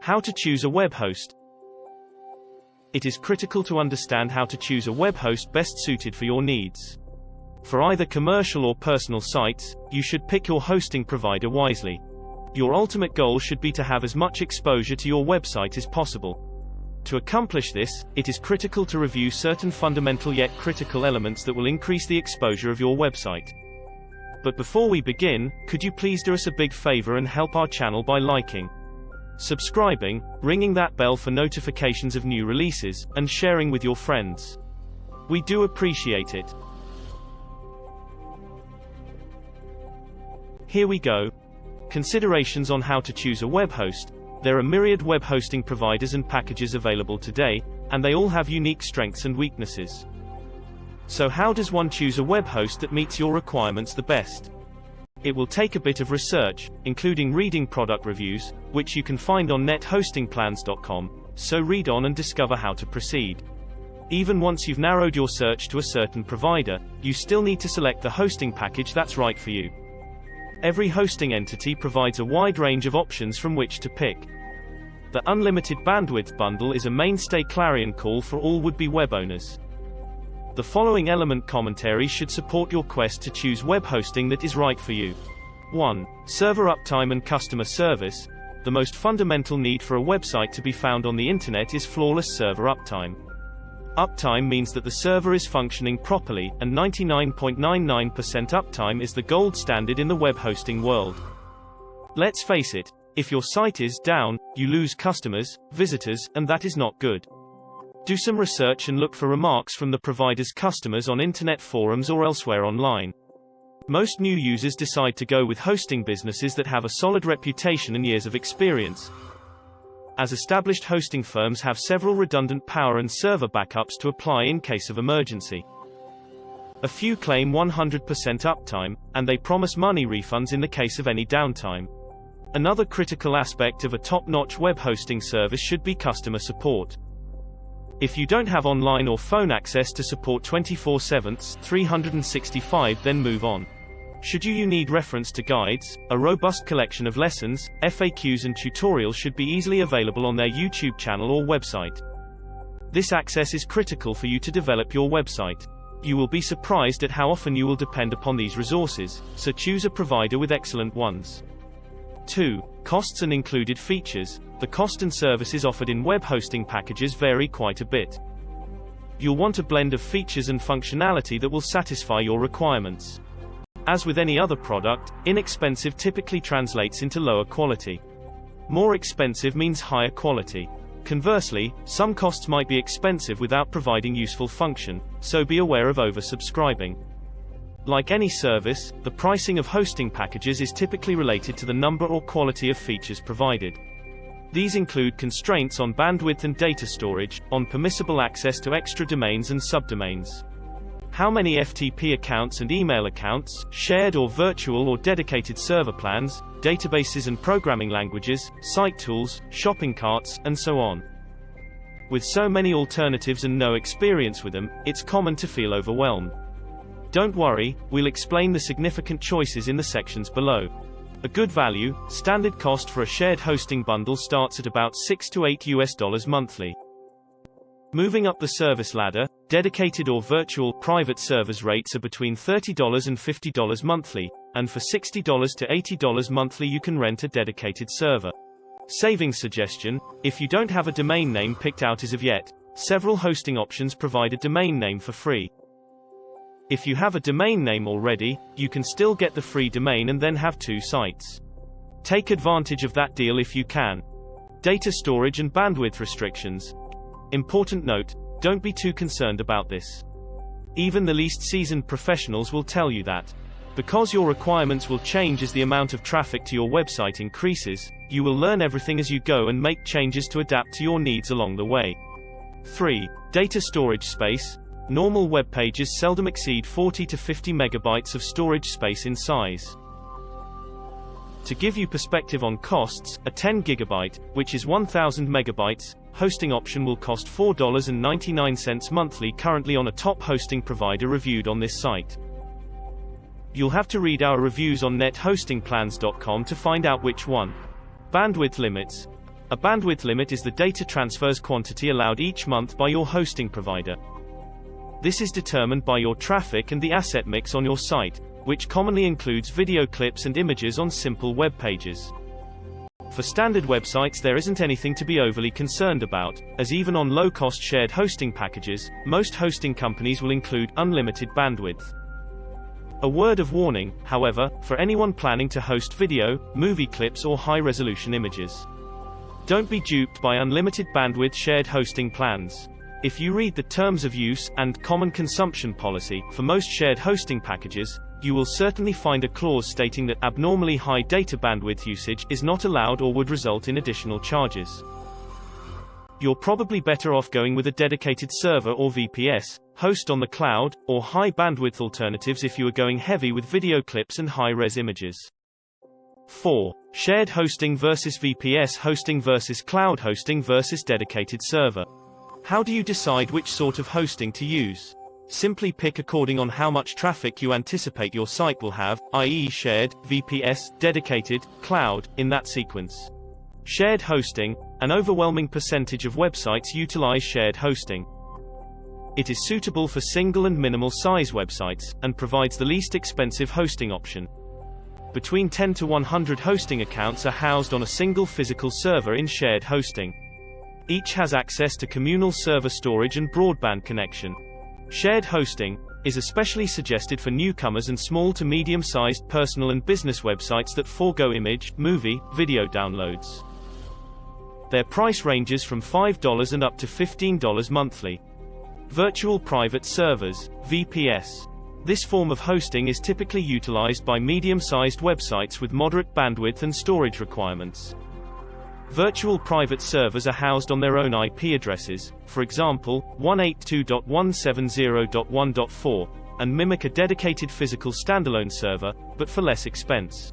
How to choose a web host. It is critical to understand how to choose a web host best suited for your needs. For either commercial or personal sites, you should pick your hosting provider wisely. Your ultimate goal should be to have as much exposure to your website as possible. To accomplish this, it is critical to review certain fundamental yet critical elements that will increase the exposure of your website. But before we begin, could you please do us a big favor and help our channel by liking, subscribing, ringing that bell for notifications of new releases, and sharing with your friends. We do appreciate it. Here we go. Considerations on how to choose a web host. There are myriad web hosting providers and packages available today, and they all have unique strengths and weaknesses. So how does one choose a web host that meets your requirements the best? It will take a bit of research, including reading product reviews, which you can find on nethostingplans.com, so read on and discover how to proceed. Even once you've narrowed your search to a certain provider, you still need to select the hosting package that's right for you. Every hosting entity provides a wide range of options from which to pick. The unlimited bandwidth bundle is a mainstay clarion call for all would-be web owners. The following element commentary should support your quest to choose web hosting that is right for you. 1. Server uptime and customer service. The most fundamental need for a website to be found on the internet is flawless server uptime. Uptime means that the server is functioning properly, and 99.99% uptime is the gold standard in the web hosting world. Let's face it, if your site is down, you lose customers, visitors, and that is not good. Do some research and look for remarks from the provider's customers on internet forums or elsewhere online. Most new users decide to go with hosting businesses that have a solid reputation and years of experience, as established hosting firms have several redundant power and server backups to apply in case of emergency. A few claim 100% uptime, and they promise money refunds in the case of any downtime. Another critical aspect of a top-notch web hosting service should be customer support. If you don't have online or phone access to support 24/7, 365, then move on. Should you need reference to guides, a robust collection of lessons, FAQs and tutorials should be easily available on their YouTube channel or website. This access is critical for you to develop your website. You will be surprised at how often you will depend upon these resources, so choose a provider with excellent ones. 2. Costs and included features. The cost and services offered in web hosting packages vary quite a bit. You'll want a blend of features and functionality that will satisfy your requirements. As with any other product, inexpensive typically translates into lower quality. More expensive means higher quality. Conversely, some costs might be expensive without providing useful function, so be aware of oversubscribing. Like any service, the pricing of hosting packages is typically related to the number or quality of features provided. These include constraints on bandwidth and data storage, on permissible access to extra domains and subdomains, how many FTP accounts and email accounts, shared or virtual or dedicated server plans, databases and programming languages, site tools, shopping carts, and so on. With so many alternatives and no experience with them, it's common to feel overwhelmed. Don't worry, we'll explain the significant choices in the sections below. A good value, standard cost for a shared hosting bundle starts at about $6 to $8 monthly. Moving up the service ladder, dedicated or virtual private servers rates are between $30 and $50 monthly, and for $60 to $80 monthly you can rent a dedicated server. Savings suggestion: if you don't have a domain name picked out as of yet, several hosting options provide a domain name for free. If you have a domain name already, you can still get the free domain and then have two sites. Take advantage of that deal if you can. Data storage and bandwidth restrictions. Important note, don't be too concerned about this. Even the least seasoned professionals will tell you that. Because your requirements will change as the amount of traffic to your website increases, you will learn everything as you go and make changes to adapt to your needs along the way. 3. Data storage space. Normal web pages seldom exceed 40 to 50 megabytes of storage space in size. To give you perspective on costs, a 10 gigabyte, which is 1000 megabytes, hosting option will cost $4.99 monthly currently on a top hosting provider reviewed on this site. You'll have to read our reviews on nethostingplans.com to find out which one. Bandwidth limits. A bandwidth limit is the data transfers quantity allowed each month by your hosting provider. This is determined by your traffic and the asset mix on your site, which commonly includes video clips and images on simple web pages. For standard websites, there isn't anything to be overly concerned about, as even on low-cost shared hosting packages, most hosting companies will include unlimited bandwidth. A word of warning, however, for anyone planning to host video, movie clips or high-resolution images. Don't be duped by unlimited bandwidth shared hosting plans. If you read the Terms of Use and Common Consumption Policy for most shared hosting packages, you will certainly find a clause stating that abnormally high data bandwidth usage is not allowed or would result in additional charges. You're probably better off going with a dedicated server or VPS, host on the cloud, or high bandwidth alternatives if you are going heavy with video clips and high-res images. 4. Shared hosting versus VPS hosting versus cloud hosting versus dedicated server. How do you decide which sort of hosting to use? Simply pick according on how much traffic you anticipate your site will have, i.e. shared, VPS, dedicated, cloud, in that sequence. Shared hosting. An overwhelming percentage of websites utilize shared hosting. It is suitable for single and minimal size websites, and provides the least expensive hosting option. Between 10 to 100 hosting accounts are housed on a single physical server in shared hosting. Each has access to communal server storage and broadband connection. Shared hosting is especially suggested for newcomers and small to medium-sized personal and business websites that forego image, movie, video downloads. Their price ranges from $5 and up to $15 monthly. Virtual Private Servers, VPS. This form of hosting is typically utilized by medium-sized websites with moderate bandwidth and storage requirements. Virtual private servers are housed on their own IP addresses, for example, 182.170.1.4, and mimic a dedicated physical standalone server, but for less expense.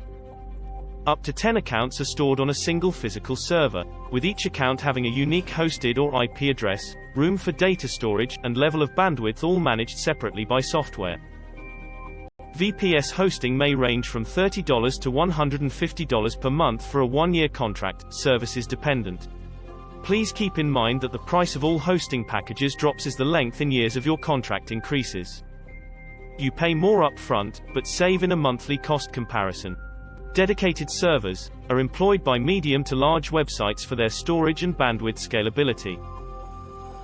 Up to 10 accounts are stored on a single physical server, with each account having a unique hosted or IP address, room for data storage, and level of bandwidth all managed separately by software. VPS hosting may range from $30 to $150 per month for a one-year contract, services dependent. Please keep in mind that the price of all hosting packages drops as the length in years of your contract increases. You pay more upfront, but save in a monthly cost comparison. Dedicated servers are employed by medium to large websites for their storage and bandwidth scalability.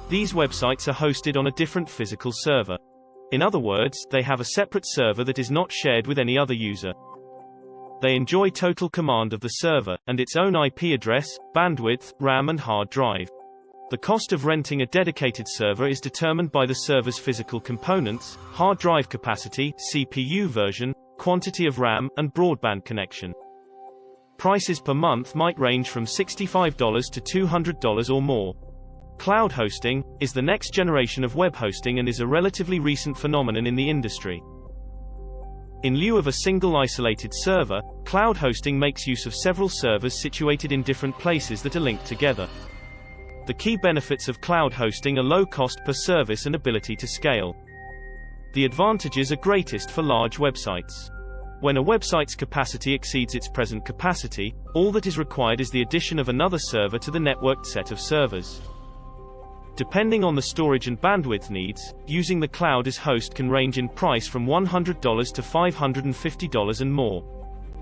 These websites are hosted on a different physical server. In other words, they have a separate server that is not shared with any other user. They enjoy total command of the server, and its own IP address, bandwidth, RAM and hard drive. The cost of renting a dedicated server is determined by the server's physical components, hard drive capacity, CPU version, quantity of RAM, and broadband connection. Prices per month might range from $65 to $200 or more. Cloud hosting is the next generation of web hosting and is a relatively recent phenomenon in the industry. In lieu of a single isolated server, cloud hosting makes use of several servers situated in different places that are linked together. The key benefits of cloud hosting are low cost per service and ability to scale. The advantages are greatest for large websites. When a website's capacity exceeds its present capacity, all that is required is the addition of another server to the networked set of servers. Depending on the storage and bandwidth needs, using the cloud as host can range in price from $100 to $550 and more.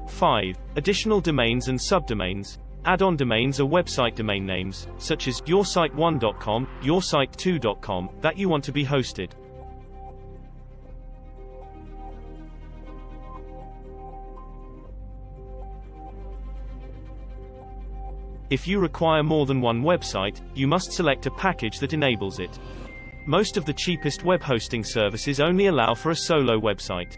5. Additional domains and subdomains. Add-on domains are website domain names, such as yoursite1.com, yoursite2.com, that you want to be hosted. If you require more than one website, you must select a package that enables it. Most of the cheapest web hosting services only allow for a solo website.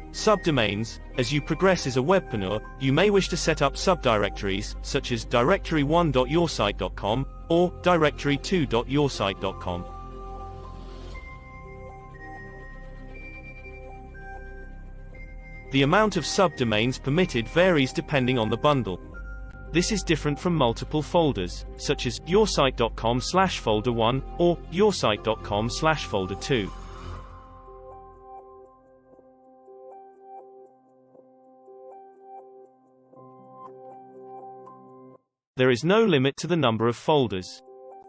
Subdomains. As you progress as a webpreneur, you may wish to set up subdirectories, such as directory1.yoursite.com, or directory2.yoursite.com. The amount of subdomains permitted varies depending on the bundle. This is different from multiple folders, such as yoursite.com/folder1 or yoursite.com/folder2. There is no limit to the number of folders.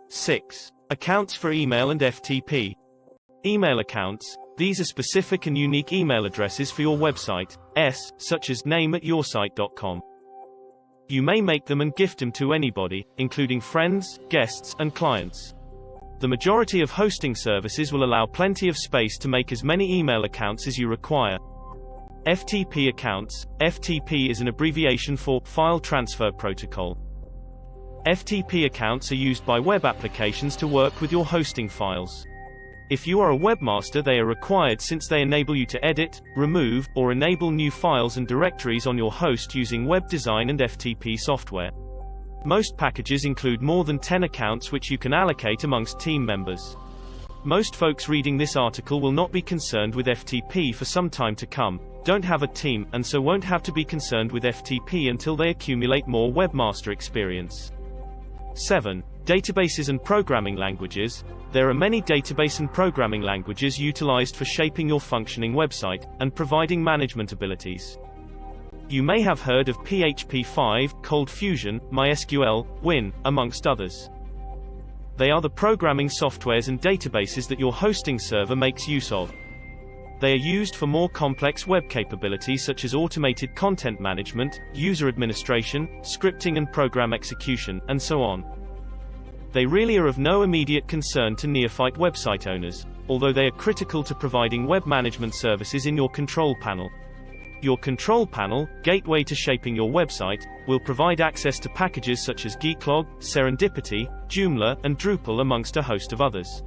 6. Accounts for email and FTP. Email accounts. These are specific and unique email addresses for your website, such as name@yoursite.com. You may make them and gift them to anybody, including friends, guests, and clients. The majority of hosting services will allow plenty of space to make as many email accounts as you require. FTP accounts. FTP is an abbreviation for File Transfer Protocol. FTP accounts are used by web applications to work with your hosting files. If you are a webmaster, they are required since they enable you to edit, remove, or enable new files and directories on your host using web design and FTP software. Most packages include more than 10 accounts which you can allocate amongst team members. Most folks reading this article will not be concerned with FTP for some time to come, don't have a team, and so won't have to be concerned with FTP until they accumulate more webmaster experience. 7. Databases and programming languages. There are many database and programming languages utilized for shaping your functioning website, and providing management abilities. You may have heard of PHP 5, Cold Fusion, MySQL, Win, amongst others. They are the programming softwares and databases that your hosting server makes use of. They are used for more complex web capabilities such as automated content management, user administration, scripting and program execution, and so on. They really are of no immediate concern to neophyte website owners, although they are critical to providing web management services in your control panel. Your control panel, gateway to shaping your website, will provide access to packages such as Geeklog, Serendipity, Joomla, and Drupal amongst a host of others.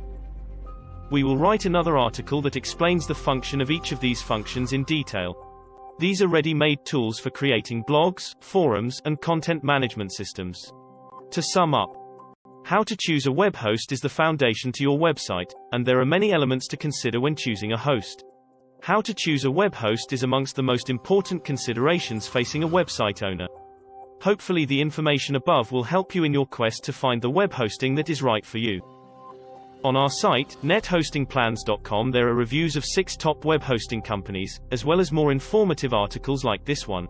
We will write another article that explains the function of each of these functions in detail. These are ready-made tools for creating blogs, forums, and content management systems. To sum up, how to choose a web host is the foundation to your website, and there are many elements to consider when choosing a host. How to choose a web host is amongst the most important considerations facing a website owner. Hopefully the information above will help you in your quest to find the web hosting that is right for you. On our site, nethostingplans.com, there are reviews of 6 top web hosting companies, as well as more informative articles like this one.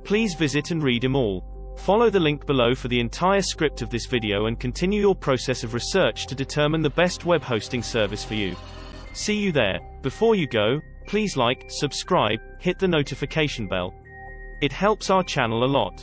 Please visit and read them all. Follow the link below for the entire script of this video and continue your process of research to determine the best web hosting service for you. See you there. Before you go, please like, subscribe, hit the notification bell. It helps our channel a lot.